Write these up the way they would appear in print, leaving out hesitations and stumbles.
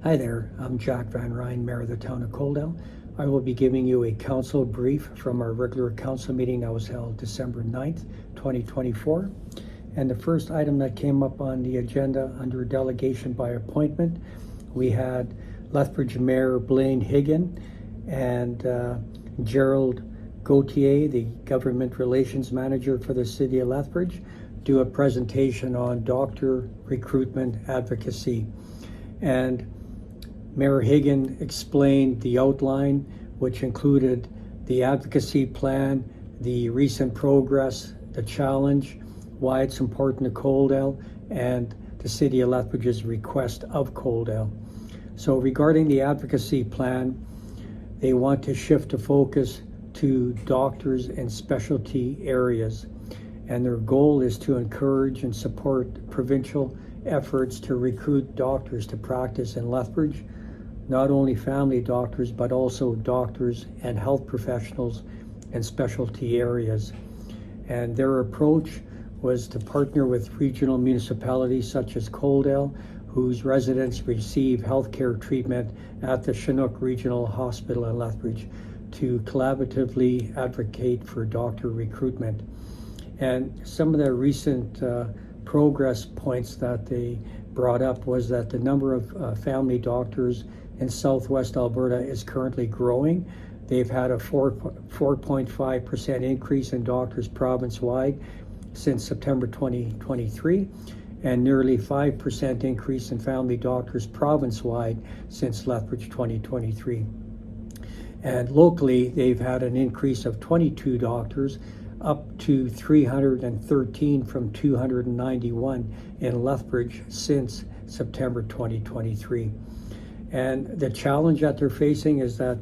Hi there, I'm Jack Van Ryn, Mayor of the Town of Coaldale. I will be giving you a council brief from our regular council meeting that was held December 9th, 2024. And the first item that came up on the agenda under delegation by appointment, we had Lethbridge Mayor Blaine Higgin and Gerald Gauthier, the Government Relations Manager for the City of Lethbridge, do a presentation on doctor recruitment advocacy. And Mayor Higgin explained the outline, which included the advocacy plan, the recent progress, the challenge, why it's important to Coaldale, and the City of Lethbridge's request of Coaldale. So regarding the advocacy plan, they want to shift the focus to doctors in specialty areas. And their goal is to encourage and support provincial efforts to recruit doctors to practice in Lethbridge, not only family doctors, but also doctors and health professionals in specialty areas. And their approach was to partner with regional municipalities such as Coaldale, whose residents receive healthcare treatment at the Chinook Regional Hospital in Lethbridge, to collaboratively advocate for doctor recruitment. And some of the recent progress points that they brought up was that the number of family doctors in Southwest Alberta is currently growing. They've had a 4.5% increase in doctors province-wide since September 2023, and nearly 5% increase in family doctors province-wide since Lethbridge 2023. And locally, they've had an increase of 22 doctors, up to 313 from 291 in Lethbridge since September 2023. And the challenge that they're facing is that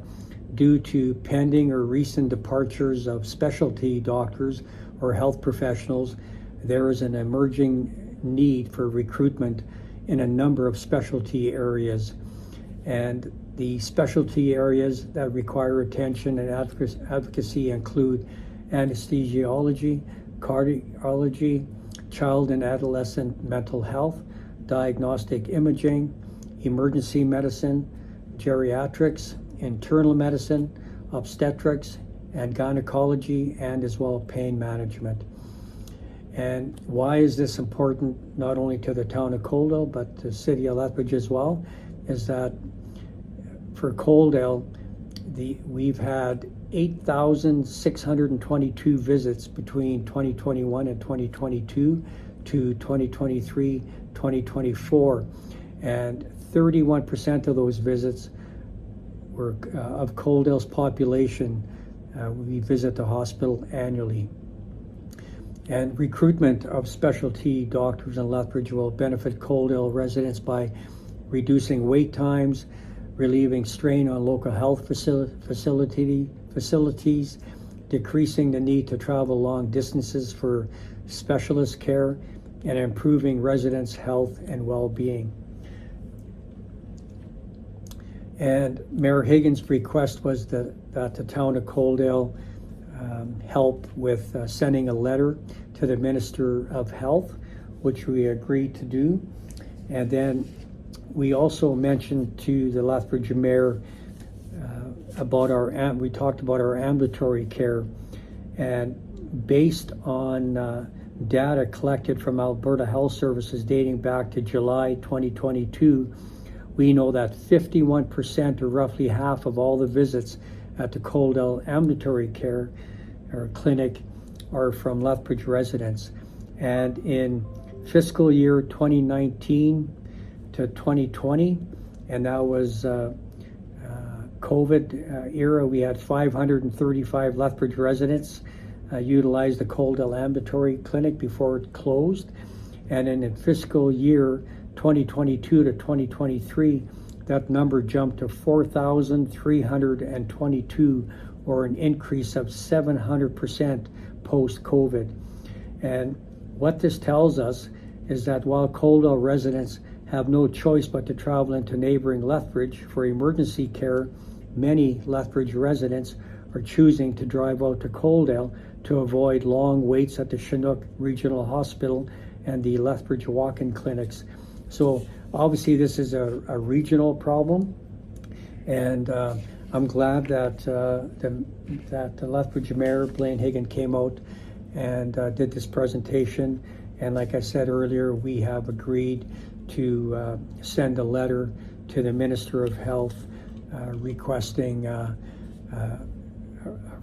due to pending or recent departures of specialty doctors or health professionals, there is an emerging need for recruitment in a number of specialty areas. And the specialty areas that require attention and advocacy include anesthesiology, cardiology, child and adolescent mental health, diagnostic imaging, emergency medicine, geriatrics, internal medicine, obstetrics, and gynecology, and as well pain management. And why is this important not only to the town of Coaldale, but the City of Lethbridge as well, is that for Coaldale, we've had 8,622 visits between 2021 and 2022 to 2023, 2024. And 31% of those visits were of Coaldale's population. We visit the hospital annually. And recruitment of specialty doctors in Lethbridge will benefit Coaldale residents by reducing wait times, relieving strain on local health facilities, decreasing the need to travel long distances for specialist care, and improving residents' health and well-being. And Mayor Higgins' request was that the town of Coaldale help with sending a letter to the Minister of Health, which we agreed to do. And then we also mentioned to the Lethbridge Mayor about we talked about our ambulatory care, and based on data collected from Alberta Health Services dating back to July 2022, we know that 51%, or roughly half of all the visits at the Coaldale ambulatory care or clinic, are from Lethbridge residents. And in fiscal year 2019 to 2020, and that was COVID era, we had 535 Lethbridge residents utilize the Coaldale ambulatory clinic before it closed. And in fiscal year 2022 to 2023, that number jumped to 4,322, or an increase of 700% post-COVID. And what this tells us is that while Coaldale residents have no choice but to travel into neighboring Lethbridge for emergency care, many Lethbridge residents are choosing to drive out to Coaldale to avoid long waits at the Chinook Regional Hospital and the Lethbridge walk-in clinics. So obviously this is a regional problem, and I'm glad that the Lethbridge Mayor Blaine Higgin came out and did this presentation. And like I said earlier, we have agreed to send a letter to the Minister of Health requesting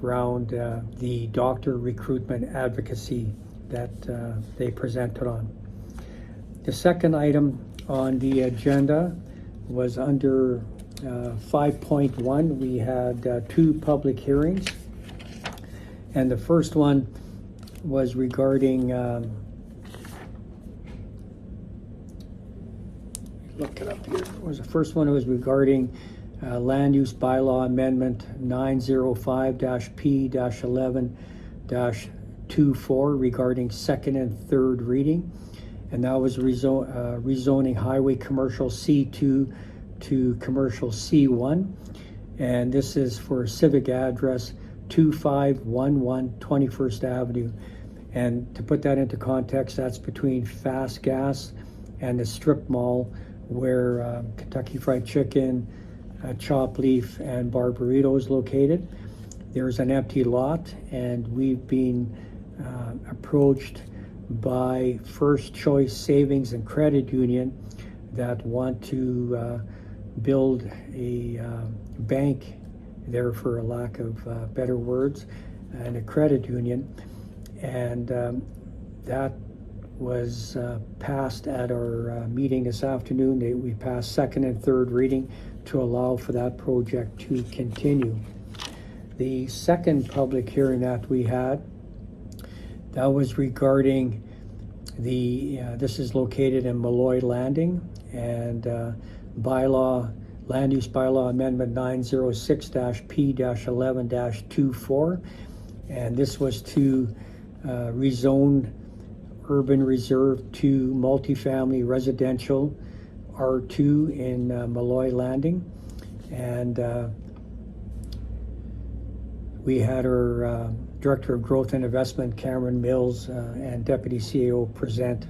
around the doctor recruitment advocacy that they presented on. The second item on the agenda was under 5.1. We had 2 public hearings, and the first one was regarding look it up here. The first one was regarding Land Use Bylaw Amendment 905-P-11-24 regarding second and third reading, and that was rezoning highway commercial C2 to commercial C1, and this is for civic address 2511 21st Avenue. And to put that into context, that's between Fast Gas and the strip mall where Kentucky Fried Chicken, Chop Leaf, and Bar Burrito is located. There's an empty lot, and we've been approached by First Choice Savings and Credit Union that want to build a bank there, for a lack of better words, and a credit union. And that was passed at our meeting this afternoon. We passed second and third reading to allow for that project to continue. The second public hearing that we had, that was regarding this is located in Malloy Landing, and Land Use Bylaw Amendment 906-P-11-24, and this was to rezone urban reserve to multifamily residential R2 in Malloy Landing. And we had our Director of Growth and Investment, Cameron Mills, and Deputy CAO present.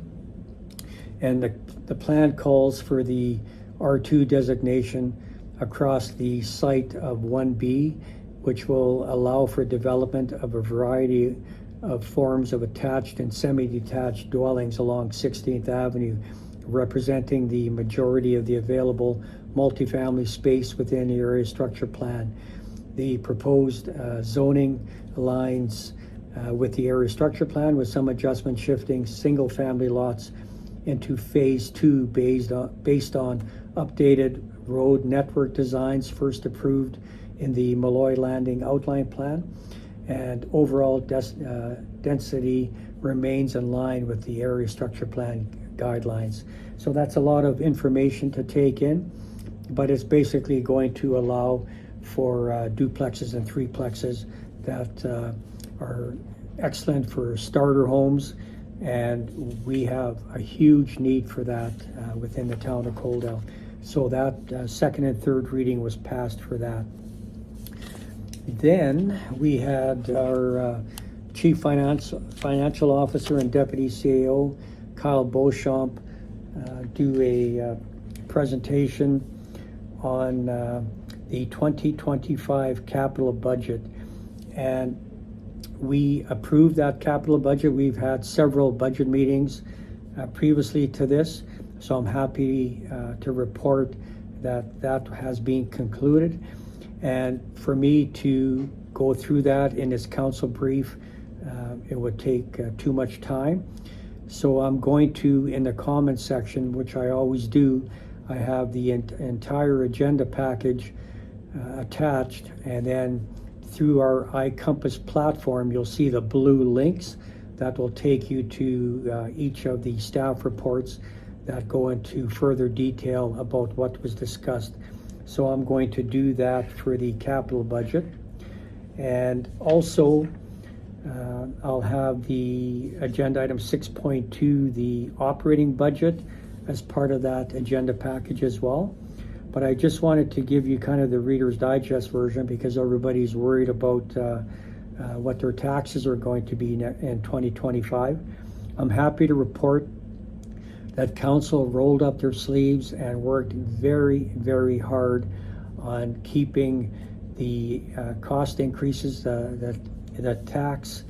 And the plan calls for the R2 designation across the site of 1B, which will allow for development of a variety of forms of attached and semi-detached dwellings along 16th Avenue, representing the majority of the available multifamily space within the area structure plan. The proposed zoning aligns with the area structure plan, with some adjustment shifting single-family lots into phase 2 based on updated road network designs first approved in the Malloy Landing outline plan, and overall density remains in line with the area structure plan guidelines. So that's a lot of information to take in, but it's basically going to allow for duplexes and threeplexes that are excellent for starter homes, and we have a huge need for that within the town of Coaldale. So that second and third reading was passed for that. Then we had our Chief Financial Officer and Deputy CAO, Kyle Beauchamp, do a presentation on the 2025 capital budget. And we approved that capital budget. We've had several budget meetings previously to this, so I'm happy to report that that has been concluded. And for me to go through that in this council brief, it would take too much time. So I'm going to, in the comments section, which I always do, I have the entire agenda package attached, and then through our iCompass platform, you'll see the blue links that will take you to each of the staff reports that go into further detail about what was discussed. So I'm going to do that for the capital budget. And also, I'll have the agenda item 6.2, the operating budget, as part of that agenda package as well. But I just wanted to give you kind of the Reader's Digest version, because everybody's worried about what their taxes are going to be in 2025. I'm happy to report that council rolled up their sleeves and worked very, very hard on keeping the cost increases, the tax,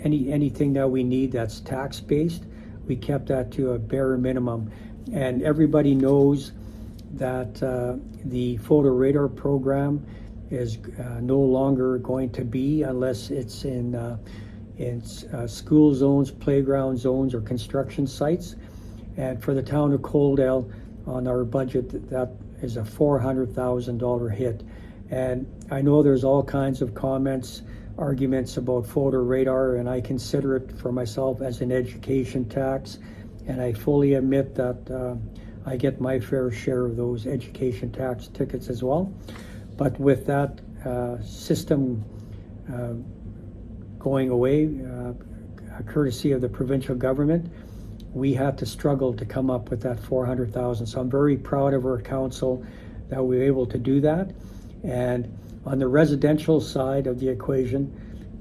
anything that we need that's tax-based, we kept that to a bare minimum. And everybody knows that the photo radar program is no longer going to be unless it's in school zones, playground zones, or construction sites. And for the town of Coaldale, on our budget, that is a $400,000 hit. And I know there's all kinds of comments, arguments about photo radar, and I consider it for myself as an education tax. And I fully admit that I get my fair share of those education tax tickets as well. But with that system going away, courtesy of the provincial government, we have to struggle to come up with that $400,000. So I'm very proud of our council that we were able to do that. And on the residential side of the equation,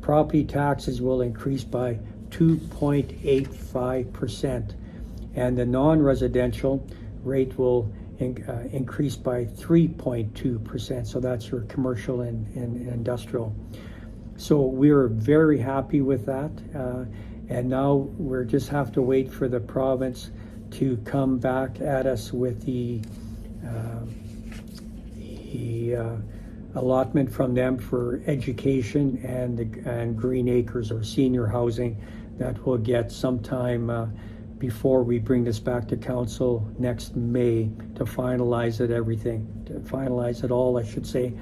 property taxes will increase by 2.85%, and the non-residential rate will increase by 3.2%. So that's your commercial and industrial. So we're very happy with that. And now we just have to wait for the province to come back at us with the allotment from them for education and green acres or senior housing that we'll get sometime before we bring this back to council next May to finalize it all, I should say,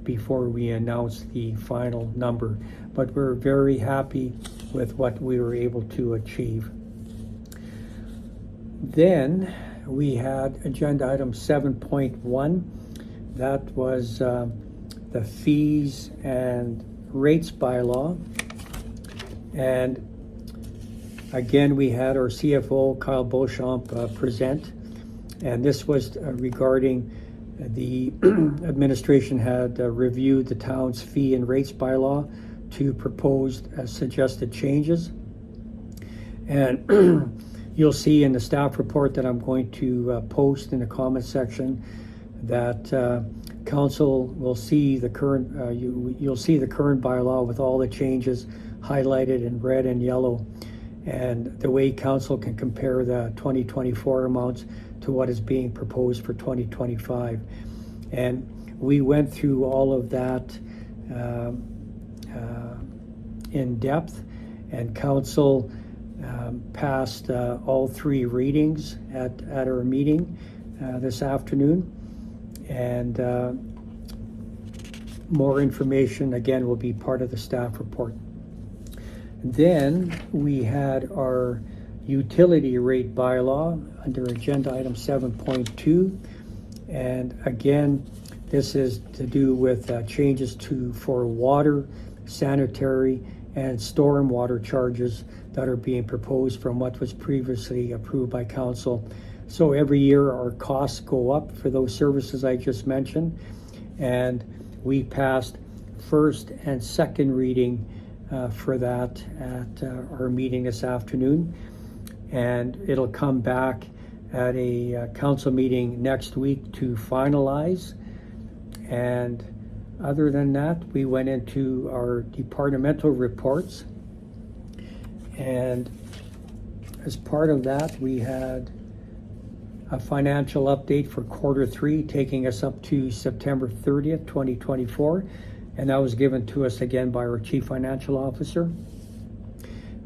before we announce the final number. But we're very happy with what we were able to achieve. Then we had agenda item 7.1. That was the fees and rates bylaw. And again, we had our CFO, Kyle Beauchamp, present. And this was regarding the administration had reviewed the town's fee and rates bylaw to propose suggested changes. And you'll see in the staff report that I'm going to post in the comment section that council will see the current, you'll see the current bylaw with all the changes highlighted in red and yellow, and the way council can compare the 2024 amounts to what is being proposed for 2025. And we went through all of that in depth, and council passed all three readings at our meeting this afternoon. And more information, again, will be part of the staff report. Then we had our utility rate bylaw under agenda item 7.2. And again, this is to do with changes for water, sanitary, and stormwater charges that are being proposed from what was previously approved by council. So every year our costs go up for those services I just mentioned, and we passed first and second reading for that at our meeting this afternoon, and it'll come back at a council meeting next week to finalize. And other than that, we went into our departmental reports, and as part of that, we had a financial update for quarter 3, taking us up to September 30th, 2024. And that was given to us again by our Chief Financial Officer.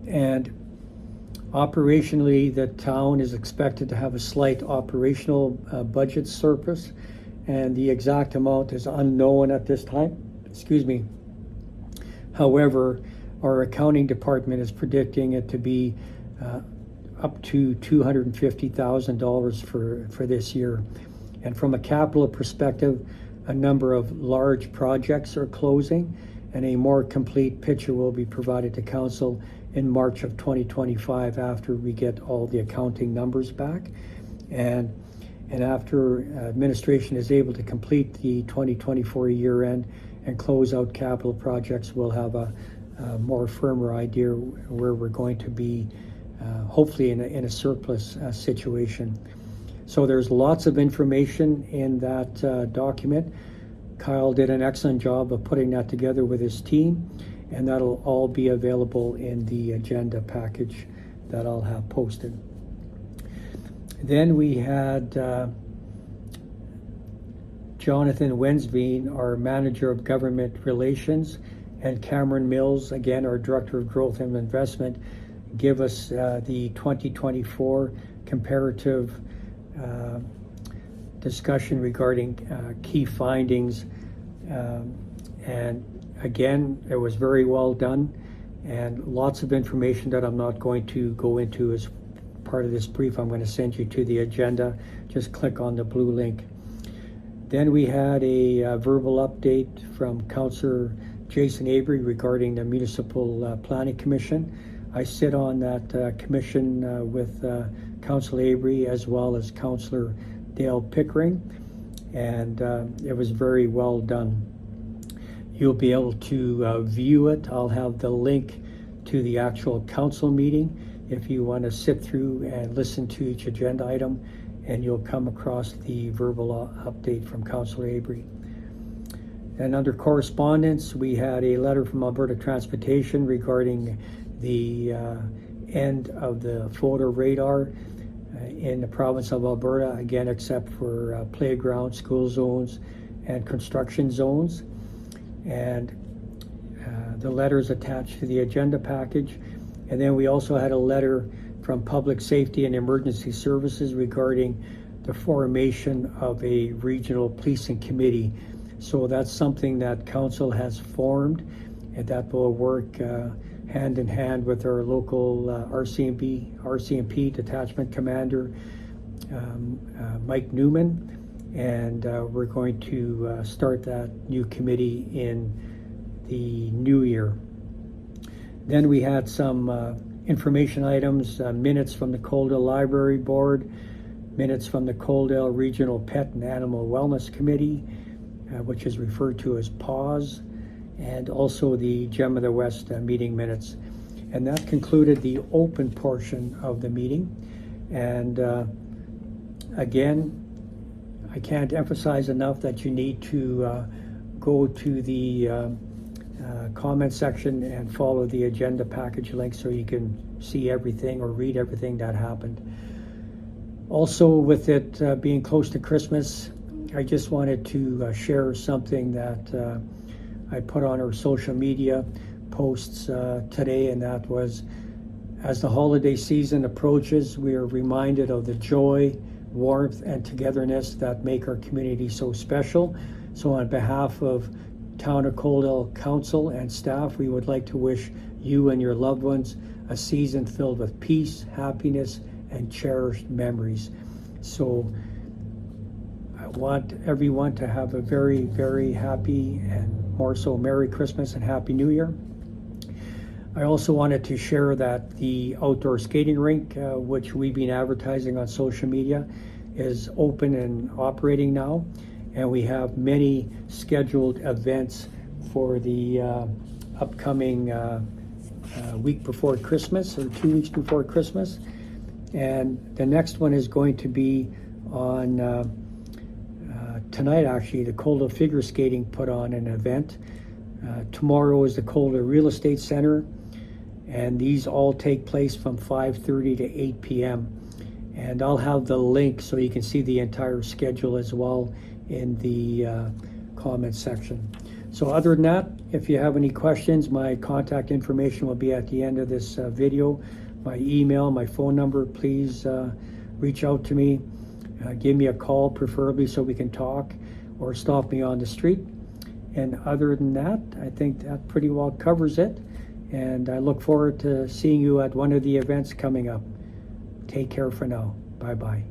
And operationally, the town is expected to have a slight operational budget surplus, and the exact amount is unknown at this time. Excuse me. However, our accounting department is predicting it to be up to $250,000 for this year. And from a capital perspective, a number of large projects are closing, and a more complete picture will be provided to council in March of 2025 after we get all the accounting numbers back. And after administration is able to complete the 2024 year end and close out capital projects, we'll have a more firmer idea where we're going to be hopefully in a surplus situation. So there's lots of information in that document. Kyle did an excellent job of putting that together with his team, and that'll all be available in the agenda package that I'll have posted. Then we had Jonathan Wensveen, our Manager of Government Relations, and Cameron Mills, again, our Director of Growth and Investment, give us the 2024 comparative discussion regarding key findings. And again, it was very well done, and lots of information that I'm not going to go into as part of this brief. I'm going to send you to the agenda. Just click on the blue link. Then we had a verbal update from Councillor Jason Avery regarding the Municipal Planning Commission. I sit on that commission with Councillor Avery as well as Councillor Dale Pickering, and it was very well done. You'll be able to view it. I'll have the link to the actual council meeting if you want to sit through and listen to each agenda item, and you'll come across the verbal update from Councillor Avery. And under correspondence, we had a letter from Alberta Transportation regarding the end of the floater radar in the province of Alberta, again, except for playground, school zones, and construction zones. And the letter is attached to the agenda package. And then we also had a letter from Public Safety and Emergency Services regarding the formation of a regional policing committee. So that's something that council has formed, and that will work hand in hand with our local RCMP detachment commander, Mike Newman, and we're going to start that new committee in the new year. Then we had some information items, minutes from the Coaldale Library Board, minutes from the Coaldale Regional Pet and Animal Wellness Committee, which is referred to as PAWS, and also the Gem of the West meeting minutes. And that concluded the open portion of the meeting. And again, I can't emphasize enough that you need to go to the comment section and follow the agenda package link so you can see everything or read everything that happened. Also, with it being close to Christmas, I just wanted to share something that I put on our social media posts today, and that was, as the holiday season approaches, we are reminded of the joy, warmth, and togetherness that make our community so special. So on behalf of Town of Coaldale Council and staff, we would like to wish you and your loved ones a season filled with peace, happiness, and cherished memories. So I want everyone to have a very, very happy and more so Merry Christmas and Happy New Year. I also wanted to share that the outdoor skating rink, which we've been advertising on social media, is open and operating now, and we have many scheduled events for the upcoming week before Christmas, or 2 weeks before Christmas. And the next one is going to be on tonight, actually. The Coaldale Figure Skating put on an event. Tomorrow is the Coaldale Real Estate Center, and these all take place from 5:30 to 8 p.m. And I'll have the link so you can see the entire schedule as well in the comment section. So other than that, if you have any questions, my contact information will be at the end of this video. My email, my phone number, please reach out to me. Give me a call, preferably, so we can talk, or stop me on the street. And other than that, I think that pretty well covers it. And I look forward to seeing you at one of the events coming up. Take care for now. Bye-bye.